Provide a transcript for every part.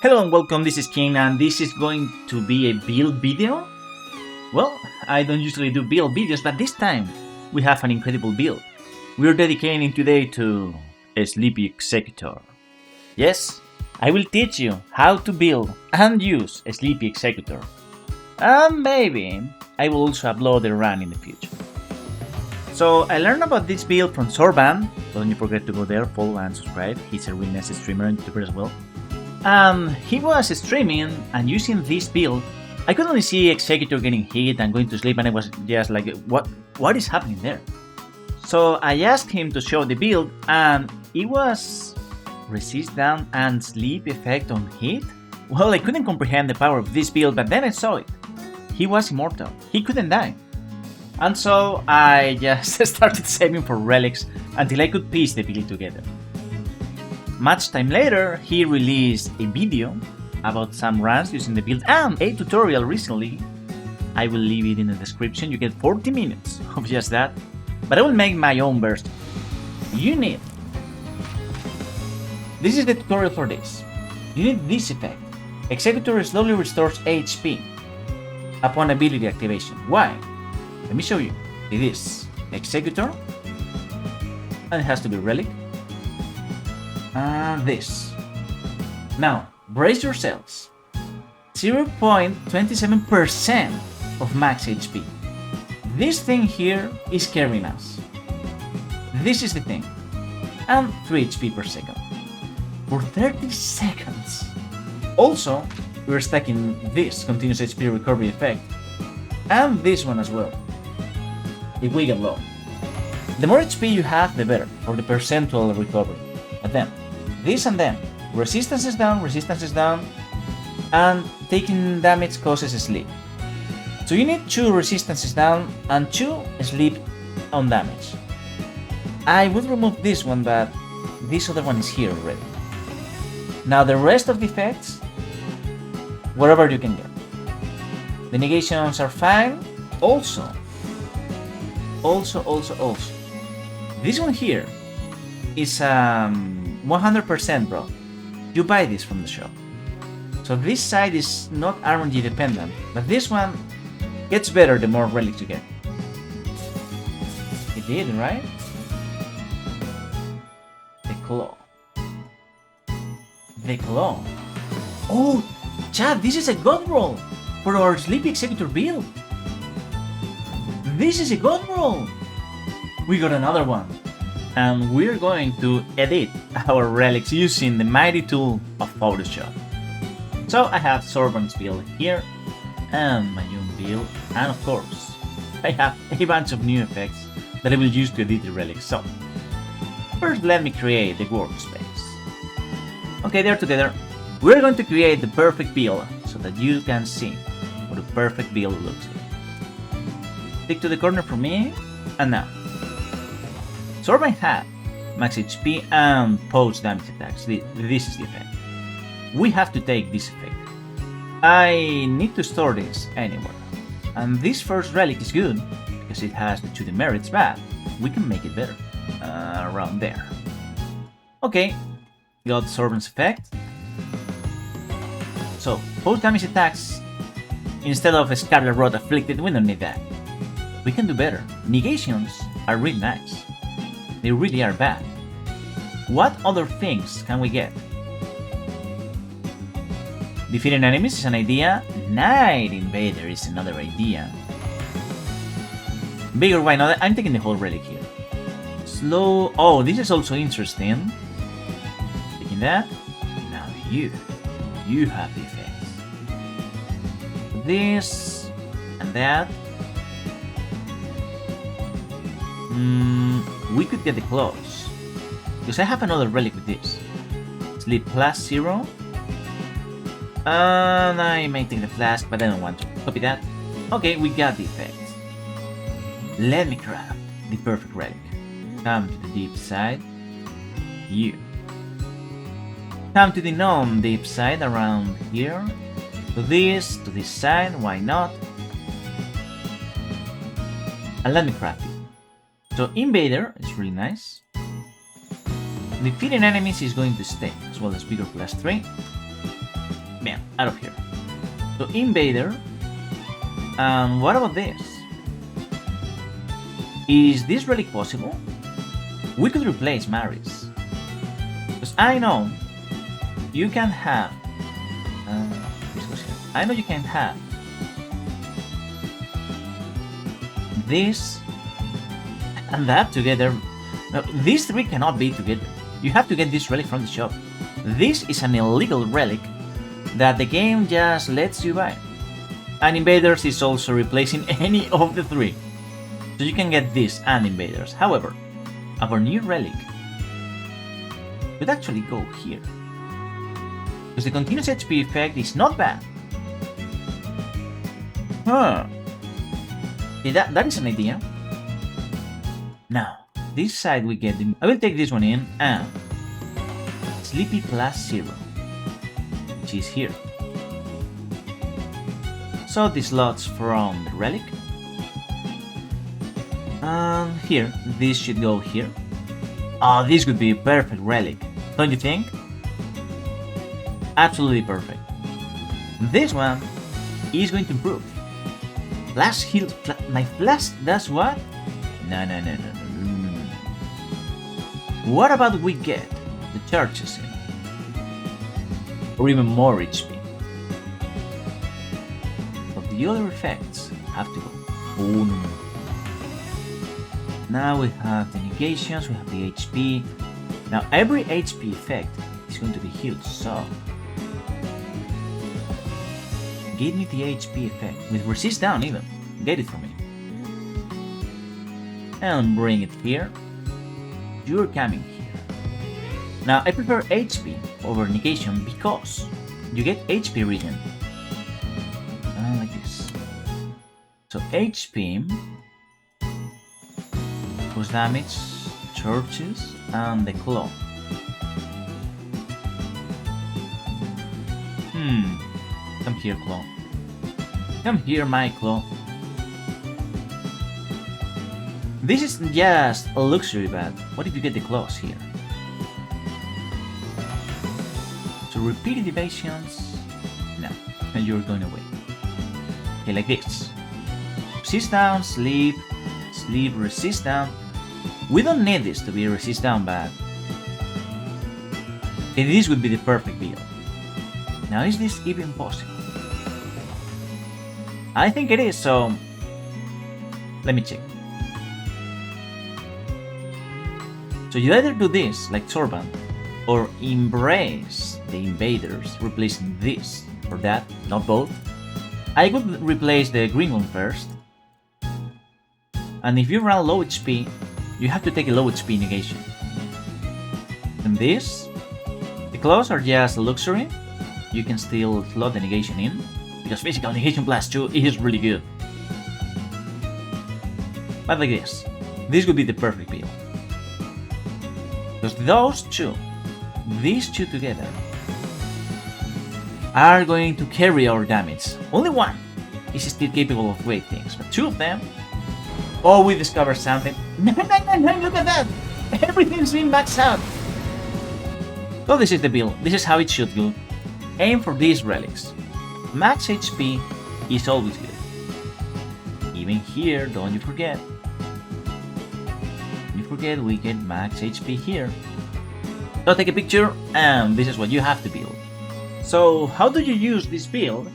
Hello and welcome, this is King and this is going to be a build video. Well, I don't usually do build videos, but this time we have an incredible build. We're dedicating today to a Sleepy Executor. Yes, I will teach you how to build and use a Sleepy Executor. And maybe I will also upload a run in the future. So I learned about this build from Zorb, so don't you forget to go there, follow and subscribe. He's a really nice streamer and YouTuber as well. He was streaming and using this build. I could only see Executor getting hit and going to sleep, and I was just like, what is happening there? So I asked him to show the build, and it was resist down and sleep effect on hit? Well, I couldn't comprehend the power of this build, but then I saw it. He was immortal, he couldn't die. And so I just started saving for relics until I could piece the build together. Much time later, he released a video about some runs using the build and a tutorial recently. I will leave it in the description. You get 40 minutes of just that, but I will make my own version. This is the tutorial for this. You need this effect. Executor slowly restores HP upon ability activation. Why? Let me show you. It is Executor, and it has to be Relic. And this. Now, brace yourselves. 0.27% of max HP. This thing here is carrying us. This is the thing. And 3 HP per second. For 30 seconds. Also, we're stacking this continuous HP recovery effect. And this one as well. If we get low. The more HP you have, the better for the percentual recovery. But then, this and then, resistance is down, and taking damage causes sleep. So you need 2 resistances down and 2 sleep on damage. I would remove this one, but this other one is here already. Now the rest of the effects, wherever you can get. The negations are fine. Also. This one here is 100% bro. You buy this from the shop. So this side is not RNG dependent, but this one gets better the more relics you get. It did, right? The claw. Oh, chat, this is a god roll for our Sleepy Executor build. This is a god roll. We got another one. And we're going to edit our relics using the mighty tool of Photoshop. So I have Zorb's build here, and my own build, and of course, I have a bunch of new effects that I will use to edit the relics. So, first let me create the workspace. Okay, they're together. We're going to create the perfect build so that you can see what a perfect build looks like. Stick to the corner for me, and now. Zorb had max HP and post damage attacks. This is the effect. We have to take this effect. I need to store this anywhere. And this first relic is good because it has the 2 demerits, but we can make it better. Around there. Okay, got Zorb's effect. So, post damage attacks instead of a Scarlet Rot afflicted, we don't need that. We can do better. Negations are really nice. They really are bad. What other things can we get? Defeating enemies is an idea. Night Invader is another idea. Bigger, why not? I'm taking the whole relic here. Slow. Oh, this is also interesting. Taking that. Now you have the effects. This and that. We could get the claws, because I have another relic with this. Sleep plus 0. And I may take the flask, but I don't want to. Copy that. Okay, we got the effect. Let me craft the perfect relic. Come to the deep side. You. Come to the non-deep side around here. To this side, why not? And let me craft it. So Invader is really nice. Defeating enemies is going to stay, as well as bigger plus 3. Man, out of here. So Invader. And what about this? Is this relic possible? We could replace Maris. Because I know you can have. I know you can have this and that together. No, these three cannot be together. You have to get this relic from the shop. This is an illegal relic that the game just lets you buy. And Invaders is also replacing any of the three. So you can get this and Invaders. However, our new relic could actually go here. Because the continuous HP effect is not bad. Huh. Okay, that is an idea. Now, this side we get I will take this one in and Sleepy +0, which is here. So the slots from the relic. And here, this should go here. Oh, this could be a perfect relic, don't you think? Absolutely perfect. This one is going to improve. Flash heal, my flash, that's what? No. What about we get the charges in? Or even more HP. But the other effects have to go. Oh no. Now we have the negations, we have the HP. Now every HP effect is going to be healed, so give me the HP effect, with resist down even, get it for me. And bring it here. You're coming here. Now I prefer HP over negation because you get HP regen. Like this. So HP, boost damage, churches, and the claw. Come here, claw. Come here, my claw. This is just a luxury, but what if you get the claws here? So repeated evasions, no, and you're going away. Okay, like this. Resist down, sleep, resist down. We don't need this to be a resist down, but this would be the perfect build. Now, is this even possible? I think it is, so let me check. So you either do this, like Zorban, or embrace the invaders, replacing this or that, not both. I would replace the green one first. And if you run low HP, you have to take a low HP negation. And this, the claws are just a luxury. You can still slot the negation in, because physical negation +2 is really good. But like this would be the perfect build. Because those two, these two together, are going to carry our damage. Only one is still capable of great things, but two of them, oh, we discovered something. No, look at that! Everything's been maxed out! So this is the build, this is how it should go. Aim for these relics. Max HP is always good. Even here, don't you forget. We get max HP here. So take a picture, and this is what you have to build. So how do you use this build?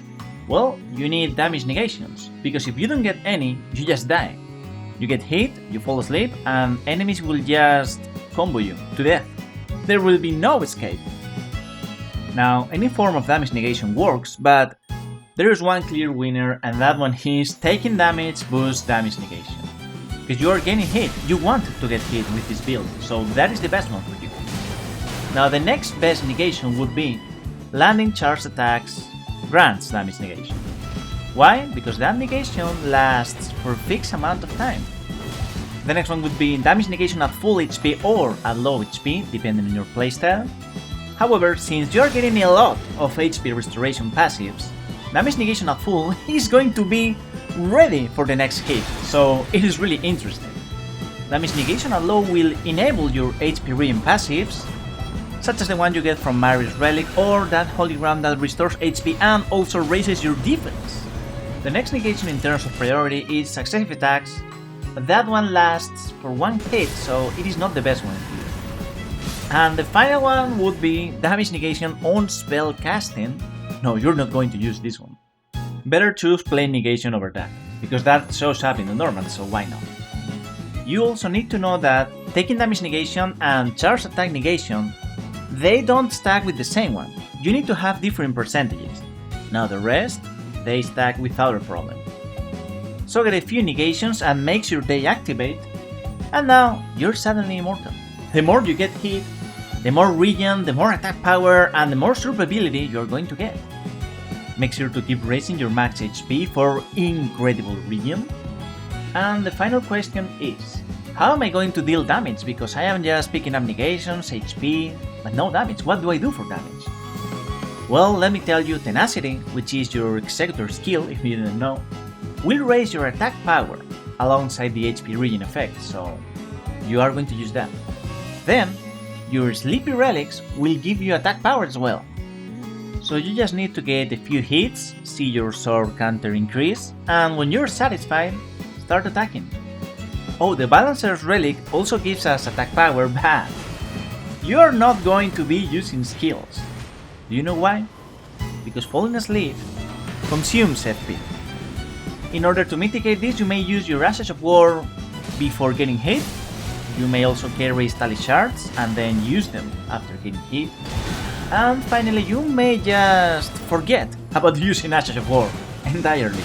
Well, you need damage negations, because if you don't get any, you just die. You get hit, you fall asleep, and enemies will just combo you to death. There will be no escape. Now, any form of damage negation works, but there is one clear winner, and that one is taking damage boost damage negation. Because you are getting hit, you want to get hit with this build, so that is the best one for you. Now the next best negation would be landing charged attacks grants damage negation. Why? Because that negation lasts for a fixed amount of time. The next one would be damage negation at full HP or at low HP, depending on your playstyle. However, since you are getting a lot of HP restoration passives, damage negation at full is going to be ready for the next hit, so it is really interesting. Damage negation at low will enable your HP regen passives, such as the one you get from Mari's Relic or that Holy Ground that restores HP and also raises your defense. The next negation in terms of priority is successive attacks, but that one lasts for one hit, so it is not the best one here. And the final one would be damage negation on spell casting. No, you're not going to use this one. Better choose plain negation over that, because that shows up in the normal, so why not? You also need to know that taking damage negation and charge attack negation, they don't stack with the same one. You need to have different percentages. Now the rest, they stack without a problem. So get a few negations and make sure they activate, and now you're suddenly immortal. The more you get hit, the more regen, the more attack power, and the more survivability you're going to get. Make sure to keep raising your max HP for incredible regen. And the final question is, how am I going to deal damage? Because I am just picking up negations, HP, but no damage. What do I do for damage? Well, let me tell you, Tenacity, which is your Executor skill if you didn't know, will raise your attack power alongside the HP regen effect, so you are going to use that. Then, your Sleepy Relics will give you attack power as well. So you just need to get a few hits, see your sword counter increase, and when you're satisfied, start attacking. Oh, the Balancer's Relic also gives us attack power, but you are not going to be using skills. Do you know why? Because falling asleep consumes FP. In order to mitigate this, you may use your Ashes of War before getting hit. You may also carry Stally Shards and then use them after getting hit. And finally, you may just forget about using Ashes of War entirely.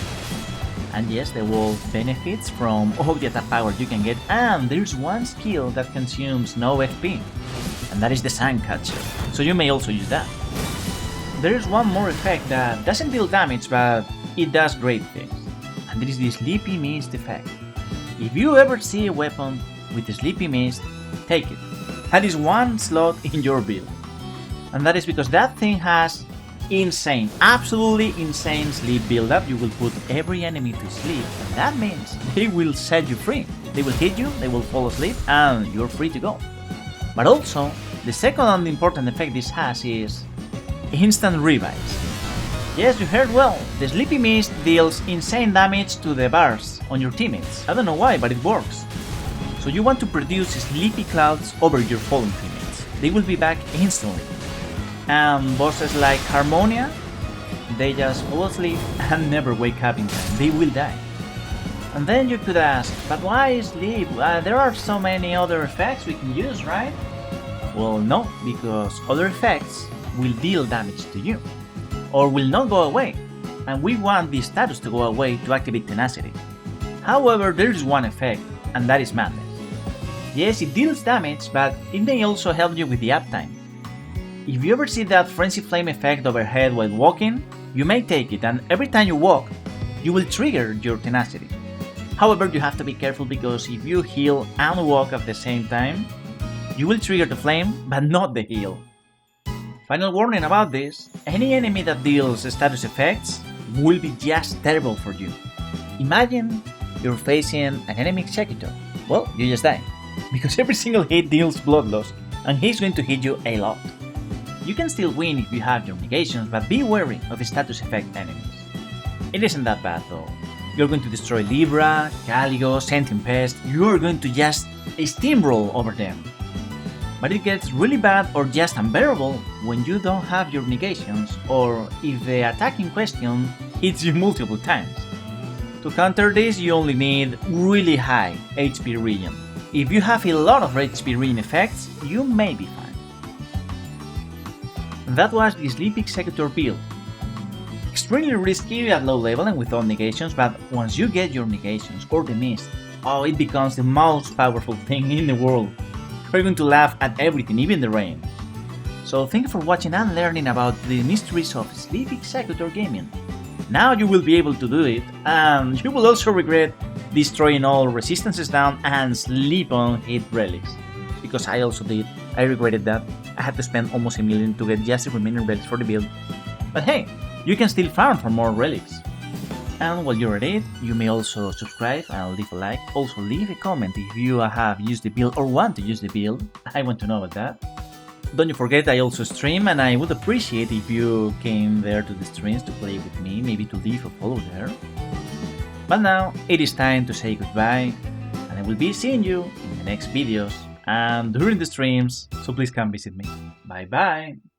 And yes, the wolf benefits from all the attack power you can get, and there's one skill that consumes no FP, and that is the Suncatcher, so you may also use that. There's one more effect that doesn't deal damage, but it does great things, and it is the Sleepy Mist effect. If you ever see a weapon with the Sleepy Mist, take it. That is one slot in your build. And that is because that thing has insane, absolutely insane sleep build-up. You will put every enemy to sleep, and that means they will set you free. They will hit you, they will fall asleep, and you're free to go. But also, the second and important effect this has is instant revives. Yes, you heard well, the Sleepy Mist deals insane damage to the bars on your teammates. I don't know why, but it works. So you want to produce sleepy clouds over your fallen teammates. They will be back instantly. And bosses like Harmonia, they just fall asleep and never wake up in time. They will die. And then you could ask, but why sleep? There are so many other effects we can use, right? Well, no, because other effects will deal damage to you, or will not go away, and we want the status to go away to activate Tenacity. However, there is one effect, and that is Madness. Yes, it deals damage, but it may also help you with the uptime. If you ever see that Frenzy Flame effect overhead while walking, you may take it, and every time you walk, you will trigger your Tenacity. However, you have to be careful because if you heal and walk at the same time, you will trigger the flame, but not the heal. Final warning about this, any enemy that deals status effects will be just terrible for you. Imagine you're facing an enemy Executor. Well, you just die, because every single hit deals blood loss, and he's going to hit you a lot. You can still win if you have your negations, but be wary of status effect enemies. It isn't that bad though. You're going to destroy Libra, Caligo, Sentient Pest, you're going to just steamroll over them. But it gets really bad or just unbearable when you don't have your negations, or if the attack in question hits you multiple times. To counter this, you only need really high HP regen. If you have a lot of HP regen effects, you may be fine. That was the Sleepy Executor build. Extremely risky at low level and without negations, but once you get your negations or the mist, oh, it becomes the most powerful thing in the world. You're going to laugh at everything, even the rain. So thank you for watching and learning about the mysteries of Sleepy Executor gaming. Now you will be able to do it, and you will also regret destroying all resistances down and sleep on hit relics. Because I also did, I regretted that. I had to spend almost $1 million to get just the remaining relics for the build. But hey, you can still farm for more relics. And while you're at it, you may also subscribe and leave a like. Also leave a comment if you have used the build or want to use the build. I want to know about that. don't you forget I also stream, and I would appreciate if you came there to the streams to play with me, maybe to leave a follow there. But now it is time to say goodbye, and I will be seeing you in the next videos and during the streams, so please come visit me. Bye bye!